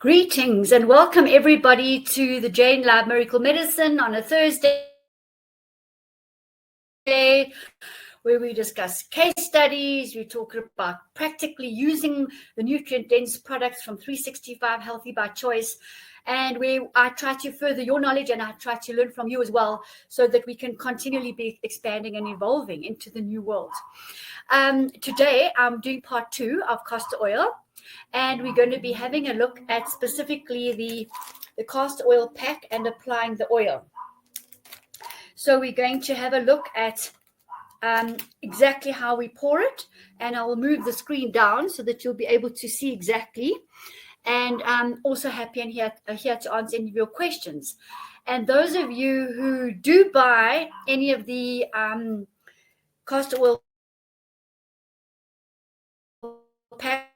Greetings and welcome everybody to the Jane Lab Miracle Medicine on a Thursday where we discuss case studies. We talk about practically using the nutrient-dense products from 365 Healthy by Choice, and where I try to further your knowledge and I try to learn from you as well so that we can continually be expanding and evolving into the new world. Today I'm doing part 2 of castor oil, and we're going to be having a look at specifically the castor oil pack and applying the oil. So we're going to have a look at exactly how we pour it, and I will move the screen down so that you'll be able to see exactly. And I'm also happy and here to answer any of your questions. And those of you who do buy any of the castor oil packs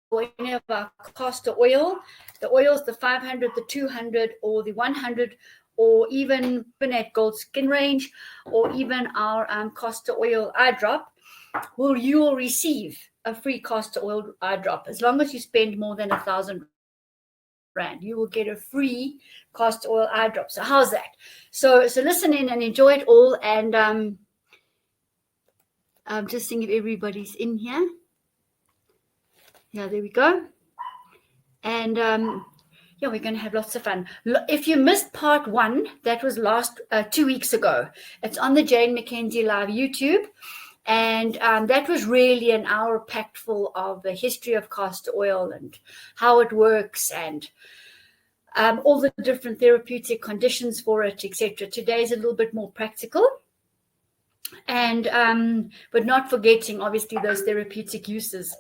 or any of our castor oil, the oils, the 500, the 200, or the 100, or even at Gold Skin Range, or even our castor oil eye drop, you will receive a free castor oil eye drop. As long as you spend more than 1,000 rand, you will get a free castor oil eye drop. So how's that? So listen in and enjoy it all. And I'm just seeing if everybody's in here. Yeah, there we go. And yeah, we're going to have lots of fun. If you missed part 1, that was last 2 weeks ago. It's on the Jane McKenzie Live YouTube. And that was really an hour packed full of the history of castor oil and how it works and all the different therapeutic conditions for it, etc. Today's a little bit more practical. And but not forgetting, obviously, those therapeutic uses.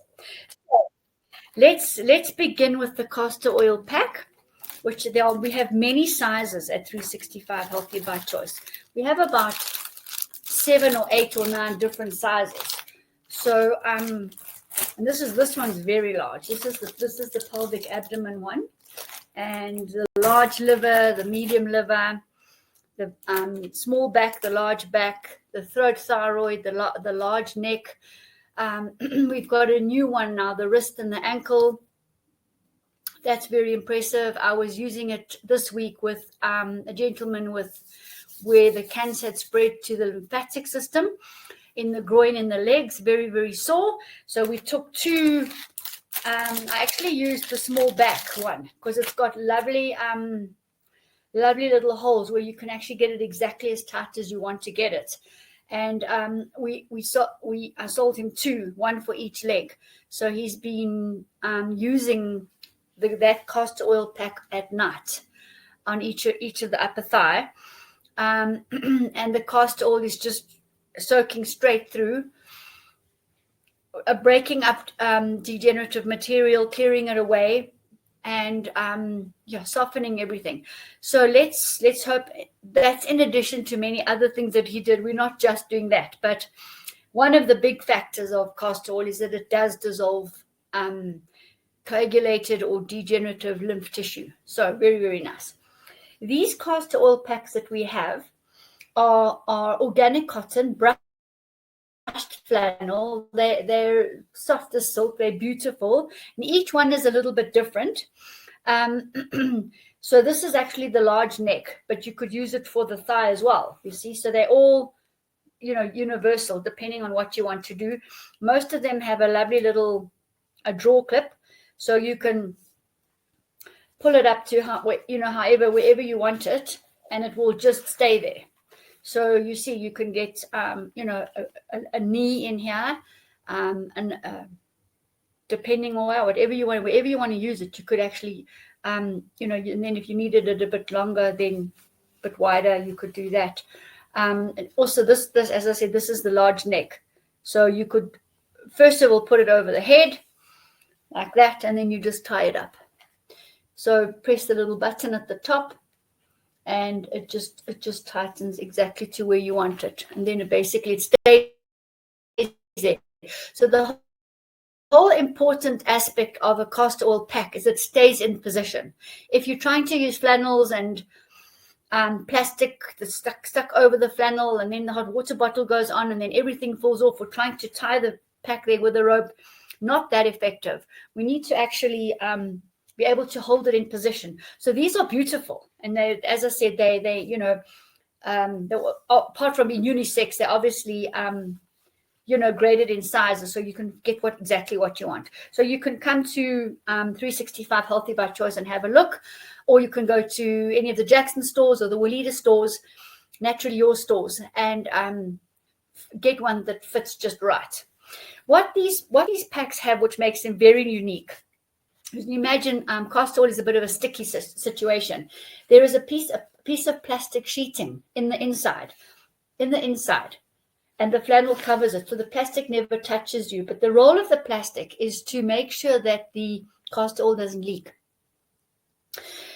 Let's begin with the castor oil pack, which we have many sizes at 365 Healthy by Choice. We have about 7 or 8 or 9 different sizes. So and this one's very large. This is the pelvic abdomen one, and the large liver, the medium liver, the small back, the large back, the throat thyroid, the large neck. We've got a new one now, the wrist and the ankle. That's very impressive. I was using it this week with a gentleman where the cancer had spread to the lymphatic system in the groin and the legs, very, very sore. So we took 2. I actually used the small back one because it's got lovely little holes where you can actually get it exactly as tight as you want to get it. And I sold him 2, 1 for each leg. So he's been using that castor oil pack at night on each of the upper thigh. And the castor oil is just soaking straight through, breaking up degenerative material, clearing it away, and softening everything. So let's hope that's in addition to many other things that he did. We're not just doing that, but one of the big factors of castor oil is that it does dissolve coagulated or degenerative lymph tissue. So very, very nice. These castor oil packs that we have are organic cotton, brushed flannel. They're soft as silk. They're beautiful. And each one is a little bit different. So this is actually the large neck, but you could use it for the thigh as well, you see. So they're all, universal depending on what you want to do. Most of them have a lovely little draw clip, so you can pull it up to wherever you want it, and it will just stay there. So you see, you can get a knee in here, and depending on whatever you want, wherever you want to use it, you could actually and then if you needed it a bit longer, then a bit wider, you could do that. And also this, as I said, this is the large neck, so you could first of all put it over the head like that, and then you just tie it up. So press the little button at the top, and it just tightens exactly to where you want it, and then it stays there. So the whole important aspect of a castor oil pack is it stays in position. If you're trying to use flannels and plastic that's stuck over the flannel, and then the hot water bottle goes on, and then everything falls off, or trying to tie the pack there with a rope, not that effective. We need to actually be able to hold it in position. So these are beautiful, and they, as I said, they you know, apart from being unisex, they're obviously you know, graded in sizes, so you can get exactly what you want. So you can come to 365 Healthy by Choice and have a look, or you can go to any of the Jackson stores or the Willita stores, Naturally Your stores, and get one that fits just right. What these packs have, which makes them very unique, is, imagine castor oil is a bit of a sticky situation. There is a piece of plastic sheeting in the inside, and the flannel covers it, so the plastic never touches you. But the role of the plastic is to make sure that the castor oil doesn't leak.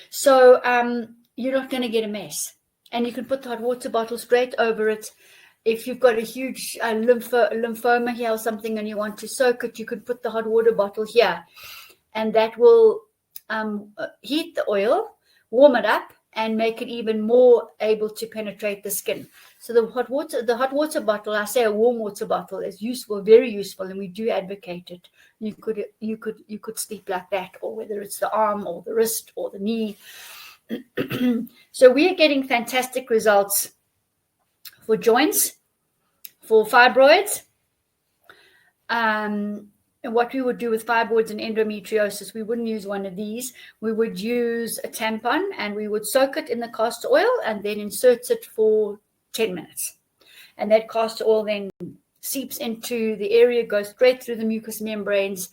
So you're not going to get a mess. And you can put the hot water bottle straight over it. If you've got a huge lymphoma here or something and you want to soak it, you could put the hot water bottle here. And that will heat the oil, warm it up, and make it even more able to penetrate the skin. So the hot water bottle, I say a warm water bottle, is useful, very useful, and we do advocate it. You could sleep like that, or whether it's the arm or the wrist or the knee. So we are getting fantastic results for joints, for fibroids. And what we would do with fibroids and endometriosis, we wouldn't use one of these. We would use a tampon, and we would soak it in the castor oil and then insert it for 10 minutes. And that castor oil then seeps into the area, goes straight through the mucous membranes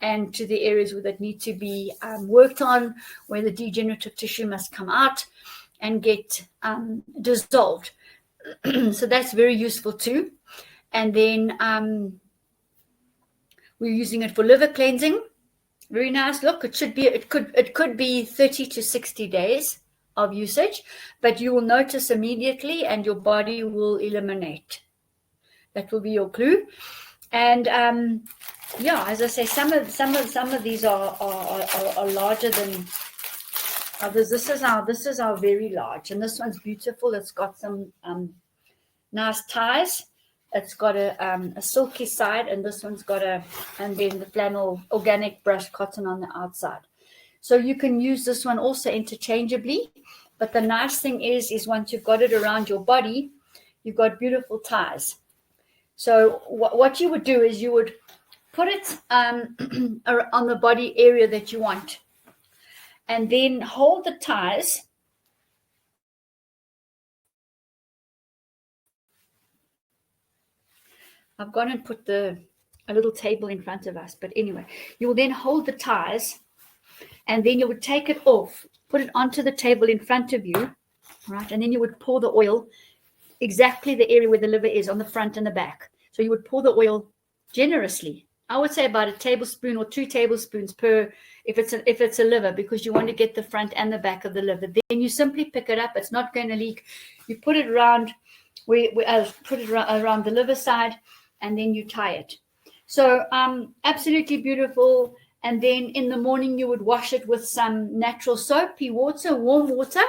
and to the areas that need to be worked on, where the degenerative tissue must come out and get dissolved. So that's very useful too. And then we're using it for liver cleansing. Very nice. Look, it could be 30 to 60 days of usage, but you will notice immediately, and your body will eliminate. That will be your clue. And yeah, as I say, some of these are larger than others. This is our very large, and this one's beautiful. It's got some nice ties. It's got a silky side, and this one's got and then the flannel organic brushed cotton on the outside. So you can use this one also interchangeably. But the nice thing is once you've got it around your body, you've got beautiful ties. So what you would do is you would put it on the body area that you want, and then hold the ties. I've gone and put a little table in front of us, but anyway, you will then hold the ties, and then you would take it off, put it onto the table in front of you, right? And then you would pour the oil exactly the area where the liver is, on the front and the back. So you would pour the oil generously. I would say about a tablespoon or 2 tablespoons per, if it's a liver, because you want to get the front and the back of the liver. Then you simply pick it up. It's not going to leak. You put it around, put it around the liver side, and then you tie it. So absolutely beautiful. And then in the morning, you would wash it with some natural soapy water, warm water,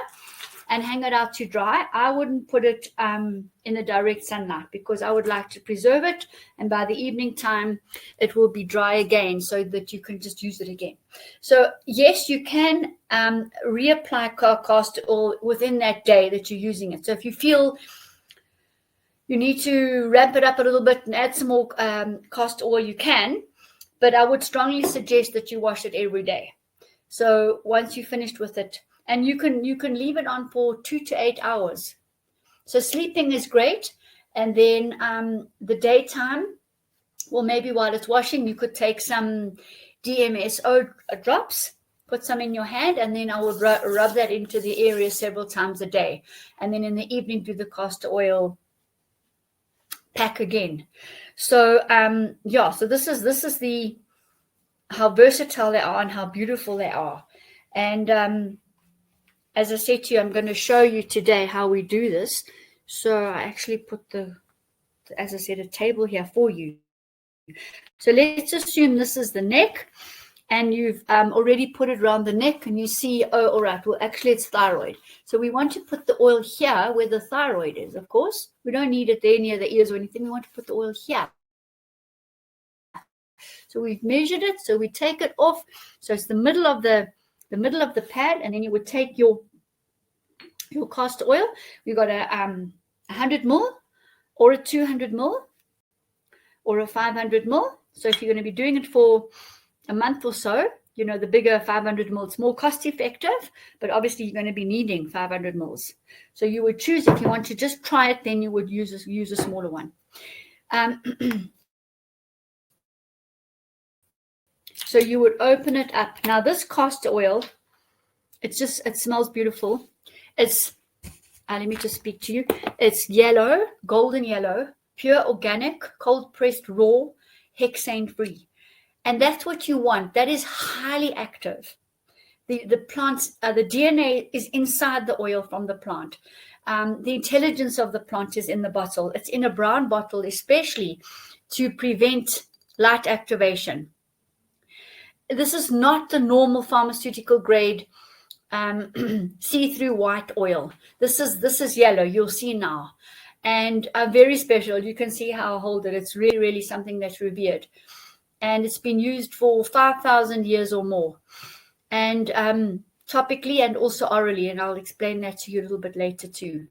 and hang it out to dry. I wouldn't put it in the direct sunlight, because I would like to preserve it. And by the evening time, it will be dry again, so that you can just use it again. So yes, you can reapply castor oil within that day that you're using it. So if you feel you need to ramp it up a little bit and add some more castor oil, you can. But I would strongly suggest that you wash it every day. So once you're finished with it, and you can leave it on for 2 to 8 hours. So sleeping is great. And then the daytime, well, maybe while it's washing, you could take some DMSO drops, put some in your hand, and then I would rub that into the area several times a day. And then in the evening, do the castor oil pack again. So yeah, so this is how versatile they are and how beautiful they are. And as I said to you, I'm going to show you today how we do this. So I actually put as I said, a table here for you. So let's assume this is the neck, and you've already put it around the neck, and you see, oh, all right, well, actually it's thyroid. So we want to put the oil here where the thyroid is, of course. We don't need it there near the ears or anything. We want to put the oil here. So we've measured it, so we take it off. So it's the middle of the the middle of the pad, and then you would take your castor oil. We got a 100 ml or a 200 ml or a 500 ml. So if you're going to be doing it for a month or so, you know, the bigger 500 ml, it's more cost effective, but obviously you're going to be needing 500 ml. So you would choose, if you want to just try it, then you would use a smaller one. So you would open it up. Now this castor oil, it smells beautiful. It's, let me just speak to you. It's yellow, golden yellow, pure organic, cold pressed, raw, hexane free. And that's what you want. That is highly active. The plants, the DNA is inside the oil from the plant. The intelligence of the plant is in the bottle. It's in a brown bottle, especially to prevent light activation. This is not the normal pharmaceutical grade see-through white oil. This is yellow. You'll see now, and very special. You can see how I hold it. It's really, really something that's revered, and it's been used for 5,000 years or more, and topically and also orally. And I'll explain that to you a little bit later too.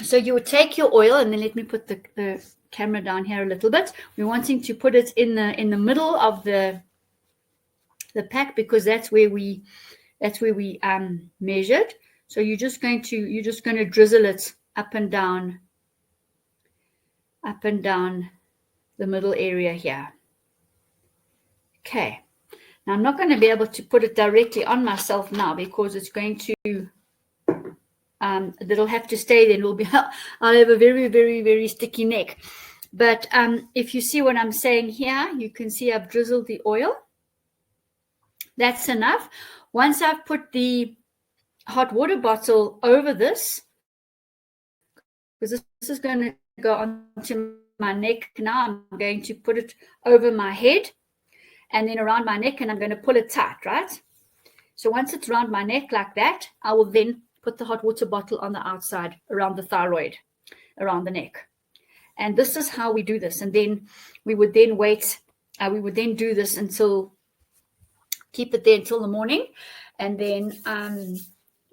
So you would take your oil, and then let me put the camera down here a little bit. We're wanting to put it in the middle of the pack, because that's where we measured. So you're just going to drizzle it up and down the middle area here. Okay. Now I'm not going to be able to put it directly on myself now, because it's going to that'll have to stay there. I'll have a very, very, very sticky neck. But if you see what I'm saying here, you can see I've drizzled the oil. That's enough. Once I've put the hot water bottle over this, because this is going to go onto my neck now, I'm going to put it over my head and then around my neck, and I'm going to pull it tight, right? So once it's around my neck like that, I will then put the hot water bottle on the outside around the thyroid, around the neck. And this is how we do this. And then we would then wait. We would then do this keep it there until the morning. And then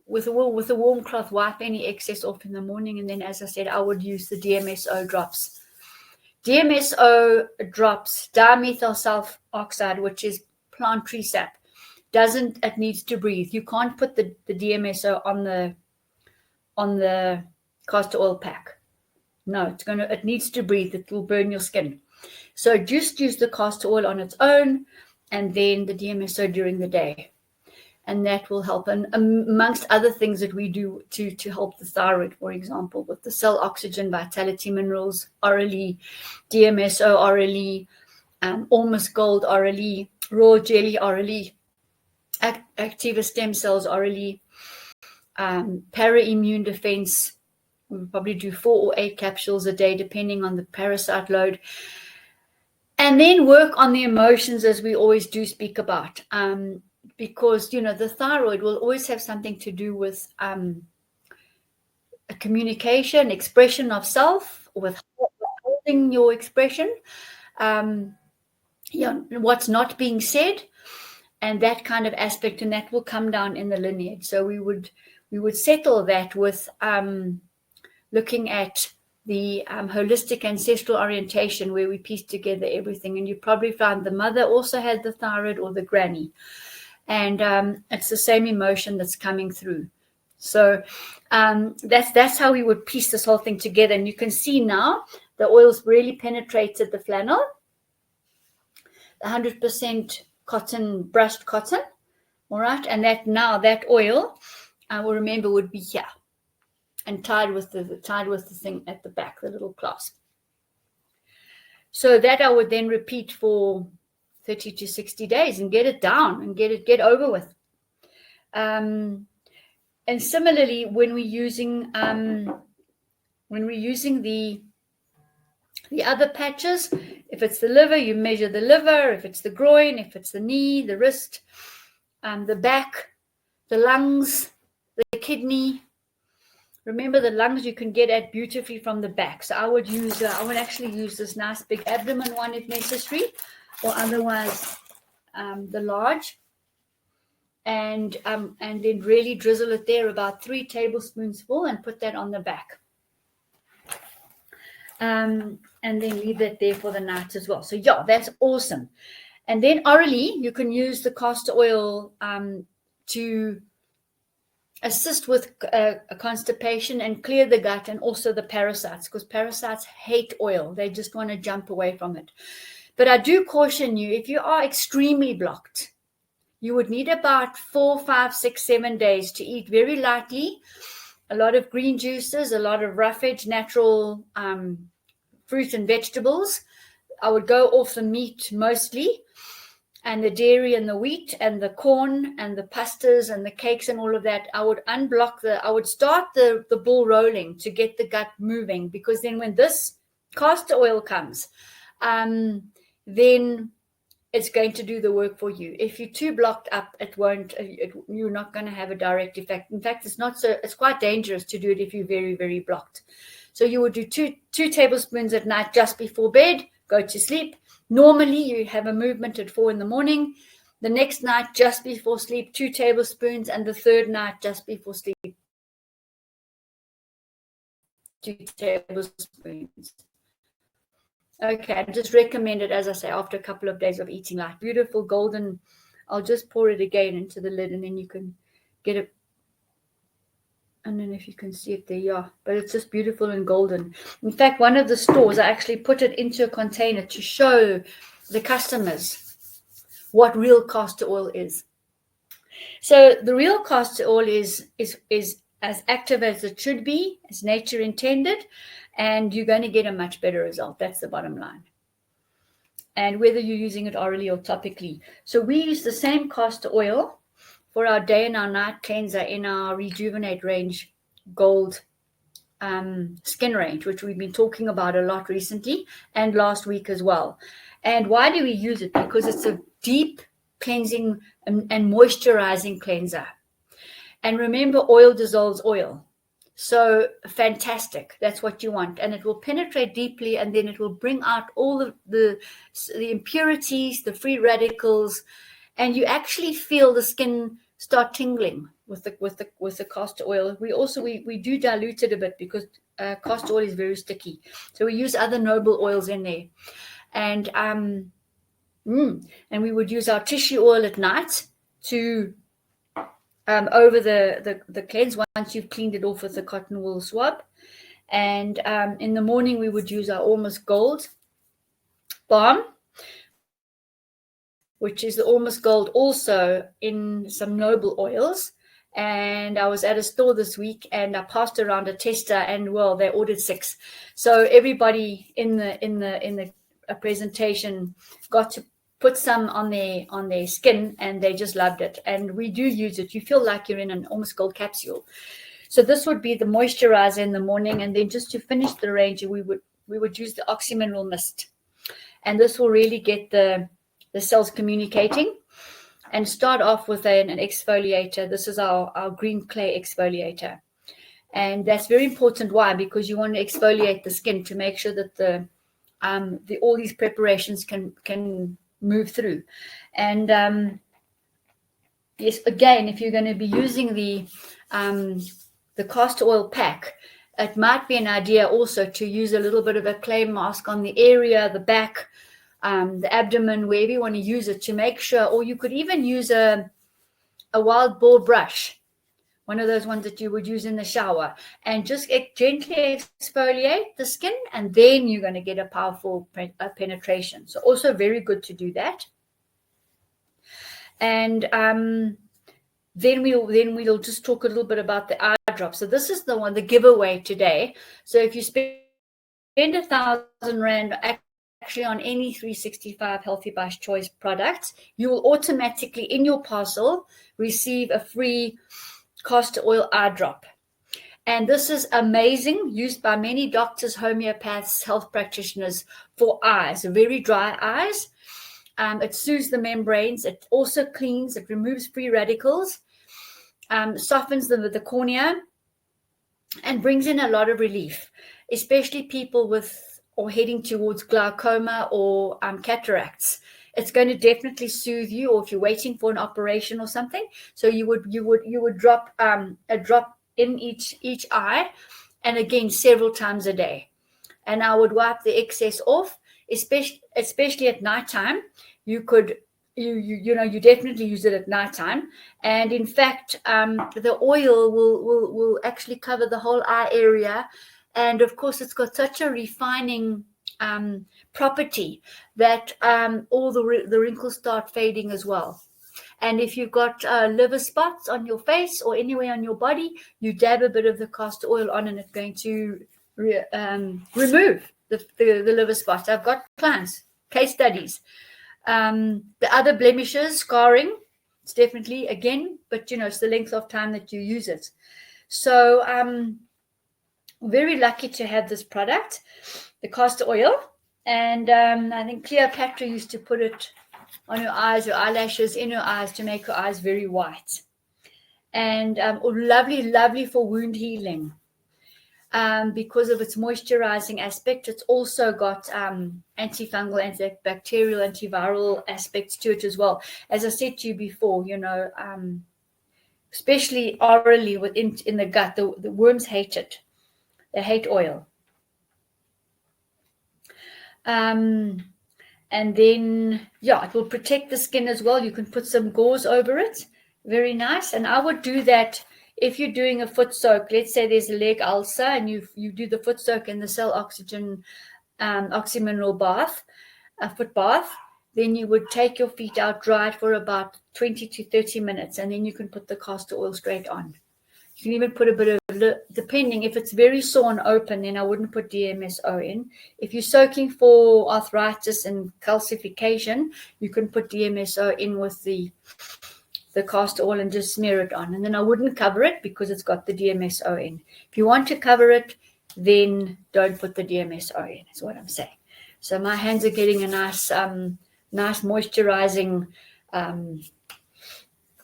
with a warm cloth, wipe any excess off in the morning. And then, as I said, I would use the DMSO drops. DMSO drops, dimethyl sulfoxide, which is plant tree sap. It needs to breathe. You can't put the DMSO on the castor oil pack. No, it needs to breathe. It will burn your skin. So just use the castor oil on its own, and then the DMSO during the day. And that will help. And amongst other things that we do to help the thyroid, for example, with the cell oxygen, vitality minerals orally, DMSO orally, almost gold orally, raw jelly orally, activa stem cells orally, para-immune defense. We would probably do 4 or 8 capsules a day, depending on the parasite load. And then work on the emotions, as we always do speak about. Because, the thyroid will always have something to do with a communication, expression of self, with holding your expression, what's not being said, and that kind of aspect, and that will come down in the lineage. So we would settle that with looking at the holistic ancestral orientation, where we piece together everything. And you probably found the mother also had the thyroid, or the granny. And it's the same emotion that's coming through. So that's how we would piece this whole thing together. And you can see now the oil's really penetrated the flannel, 100% cotton, brushed cotton. All right. And that oil, I will remember, would be here and tied with the thing at the back, the little clasp. So that I would then repeat for 30 to 60 days and get it down and get over with. And similarly, when we're using the other patches, if it's the liver, you measure the liver. If it's the groin, if it's the knee, the wrist, the back, the lungs, the kidney. Remember, the lungs you can get at beautifully from the back. So I would actually use this nice big abdomen one if necessary, or otherwise the large. and then really drizzle it there, about 3 tablespoons full, and put that on the back. And then leave that there for the night as well. So yeah, that's awesome. And then orally, you can use the castor oil to assist with constipation and clear the gut, and also the parasites, because parasites hate oil. They just want to jump away from it. But I do caution you, if you are extremely blocked, you would need about 4, 5, 6, 7 days to eat very lightly, a lot of green juices, a lot of roughage, natural fruit and vegetables. I would go off the meat mostly, and the dairy and the wheat and the corn and the pastas and the cakes and all of that. I would I would start the ball rolling to get the gut moving, because then when this castor oil comes, then it's going to do the work for you. If you're too blocked up, you're not going to have a direct effect. In fact, it's quite dangerous to do it if you're very, very blocked. So you would do two tablespoons at night just before bed, go to sleep. Normally you have a movement at 4 a.m. The next night just before sleep, 2 tablespoons, and the third night just before sleep, 2 tablespoons. Okay, I just recommend it, as I say, after a couple of days of eating light. Beautiful golden. I'll just pour it again into the lid, and then you can get it. I don't know if you can see it there, yeah, but it's just beautiful and golden. In fact, one of the stores, I actually put it into a container to show the customers what real castor oil is. So the real castor oil is as active as it should be, as nature intended, and you're going to get a much better result. That's the bottom line. And whether you're using it orally or topically. So we use the same castor oil for our day and our night cleanser in our Rejuvenate range gold skin range, which we've been talking about a lot recently and last week as well. And why do we use it? Because it's a deep cleansing and moisturizing cleanser. And remember, oil dissolves oil. So fantastic. That's what you want. And it will penetrate deeply, and then it will bring out all of the impurities, the free radicals, and you actually feel the skin start tingling with the castor oil. We do dilute it a bit, because castor oil is very sticky. So we use other noble oils in there. And we would use our tissue oil at night to over the cleanse once you've cleaned it off with the cotton wool swab. And in the morning we would use our Almost Gold balm, which is the Almost Gold also in some noble oils. And I was at a store this week, and I passed around a tester, and well, they ordered 6. So everybody in the presentation got to put some on their skin, and they just loved it. And we do use it. You feel like you're in an Almost Gold capsule. So this would be the moisturizer in the morning, and then just to finish the range, we would use the oxymineral mist, and this will really get the cells communicating. And start off with an exfoliator. This is our green clay exfoliator, and that's very important. Why? Because you want to exfoliate the skin to make sure that all these preparations can move through. And yes, again, if you're going to be using the castor oil pack, it might be an idea also to use a little bit of a clay mask on the area, the back, the abdomen, wherever you want to use it, to make sure. Or you could even use a wild boar brush, one of those ones that you would use in the shower, and just gently exfoliate the skin, and then you're going to get a powerful penetration. So also very good to do that. And then we'll just talk a little bit about the eye drop. So this is the giveaway today. So if you spend 1,000 Rand actually on any 365 Healthy by Choice products, you will automatically in your parcel receive a free castor oil eye drop. And this is amazing, used by many doctors, homeopaths, health practitioners for eyes, very dry eyes. It soothes the membranes. It also cleans, it removes free radicals, softens the cornea, and brings in a lot of relief, especially people with or heading towards glaucoma or cataracts. it's going to definitely soothe you, or if you're waiting for an operation or something. So you would drop a drop in each eye, and again several times a day. And I would wipe the excess off, especially at nighttime. You could you definitely use it at nighttime, and in fact the oil will actually cover the whole eye area, and of course it's got such a refining property that all the wrinkles start fading as well. And if you've got liver spots on your face or anywhere on your body, you dab a bit of the castor oil on, and it's going to remove the liver spots. I've got clients, case studies. The other blemishes, scarring, it's definitely, again, but it's the length of time that you use it. So very lucky to have this product, the castor oil. And I think Cleopatra used to put it on her eyes, her eyelashes, in her eyes, to make her eyes very white. And lovely for wound healing. Because of its moisturizing aspect. It's also got antifungal, antibacterial, antiviral aspects to it as well. As I said to you before, especially orally in the gut, the worms hate it. They hate oil. And then, it will protect the skin as well. You can put some gauze over it. Very nice. And I would do that if you're doing a foot soak. Let's say there's a leg ulcer, and you do the foot soak and the cell oxygen oxymineral bath, a foot bath. Then you would take your feet out, dry it for about 20 to 30 minutes, and then you can put the castor oil straight on. You can even put a bit of, depending, if it's very sore and open, then I wouldn't put DMSO in. If you're soaking for arthritis and calcification, you can put DMSO in with the castor oil and just smear it on. And then I wouldn't cover it because it's got the DMSO in. If you want to cover it, then don't put the DMSO in, is what I'm saying. So my hands are getting a nice moisturizing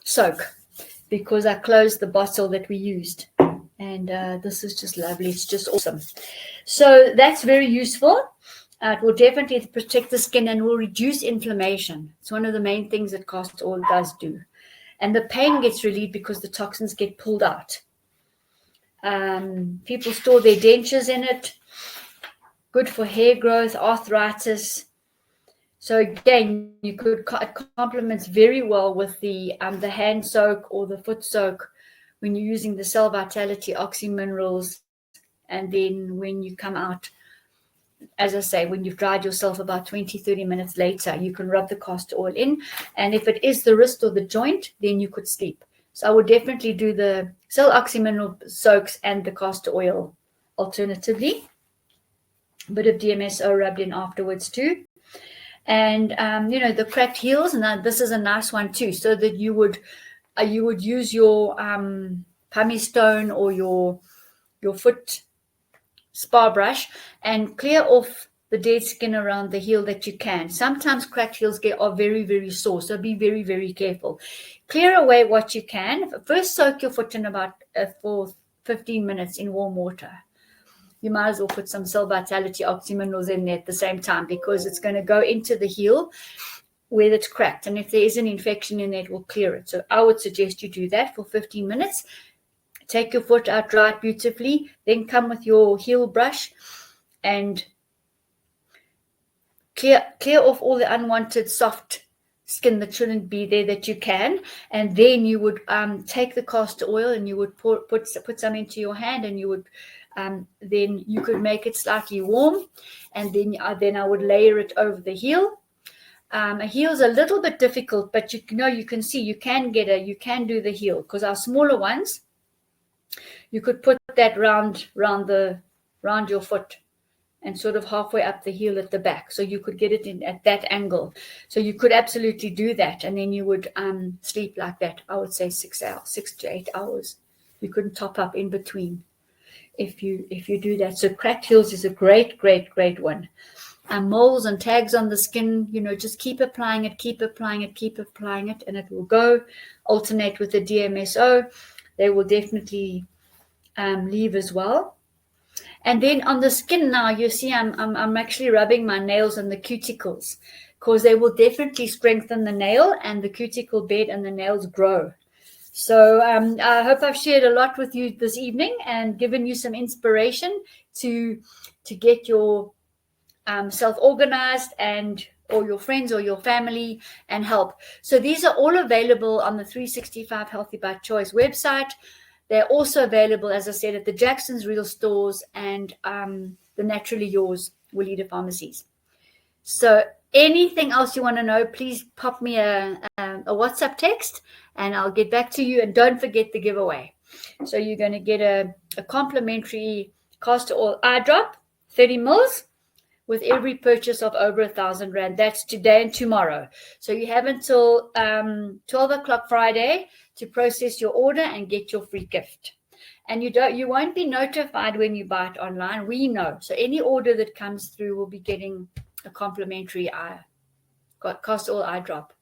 soak, because I closed the bottle that we used. And this is just lovely. It's just awesome. So that's very useful. It will definitely protect the skin and will reduce inflammation. It's one of the main things that castor oil does do. And the pain gets relieved because the toxins get pulled out. People store their dentures in it. Good for hair growth, arthritis. So again, it complements very well with the hand soak or the foot soak when you're using the Cell Vitality Oxy Minerals. And then when you come out, as I say, when you've dried yourself, about 20, 30 minutes later, you can rub the castor oil in. And if it is the wrist or the joint, then you could sleep. So I would definitely do the Cell Oxy Mineral soaks and the castor oil alternatively. A bit of DMSO rubbed in afterwards too. And the cracked heels, and this is a nice one too, so that you would use your pumice stone or your foot spa brush and clear off the dead skin around the heel that you can. Sometimes cracked heels are very, very sore, so be very, very careful. Clear away what you can. First, soak your foot in about for 15 minutes in warm water. You might as well put some Cell Vitality Oxy Minerals in there at the same time, because it's going to go into the heel where it's cracked. And if there is an infection in there, it will clear it. So I would suggest you do that for 15 minutes. Take your foot out, dry it beautifully. Then come with your heel brush and clear off all the unwanted soft skin that shouldn't be there that you can. And then you would take the castor oil and you would put some into your hand, and you would then you could make it slightly warm, and then I would layer it over the heel. A heel is a little bit difficult, but you can see you can do the heel, because our smaller ones, you could put that round your foot and sort of halfway up the heel at the back, so you could get it in at that angle. So you could absolutely do that, and then you would sleep like that. I would say 6 to 8 hours. You couldn't top up in between if you do that. So cracked heels is a great one. Moles and tags on the skin, just keep applying it, and it will go. Alternate with the DMSO. They will definitely leave as well. And then on the skin now, you see I'm actually rubbing my nails and the cuticles, because they will definitely strengthen the nail, and the cuticle bed and the nails grow. So I hope I've shared a lot with you this evening and given you some inspiration to get your self-organized, and or your friends or your family, and help. So these are all available on the 365 Healthy by Choice website. They're also available, as I said, at the Jackson's Real Stores and the Naturally Yours Willita pharmacies. So anything else you want to know, please pop me a WhatsApp text and I'll get back to you. And don't forget the giveaway. So you're going to get a complimentary castor oil eye drop, 30 mils, with every purchase of over 1,000 Rand. That's today and tomorrow. So you have until 12 o'clock Friday to process your order and get your free gift. And you won't be notified when you buy it online. We know. So any order that comes through will be getting a complimentary castor oil eye drop.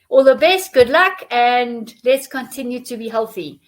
All the best, good luck, and let's continue to be healthy.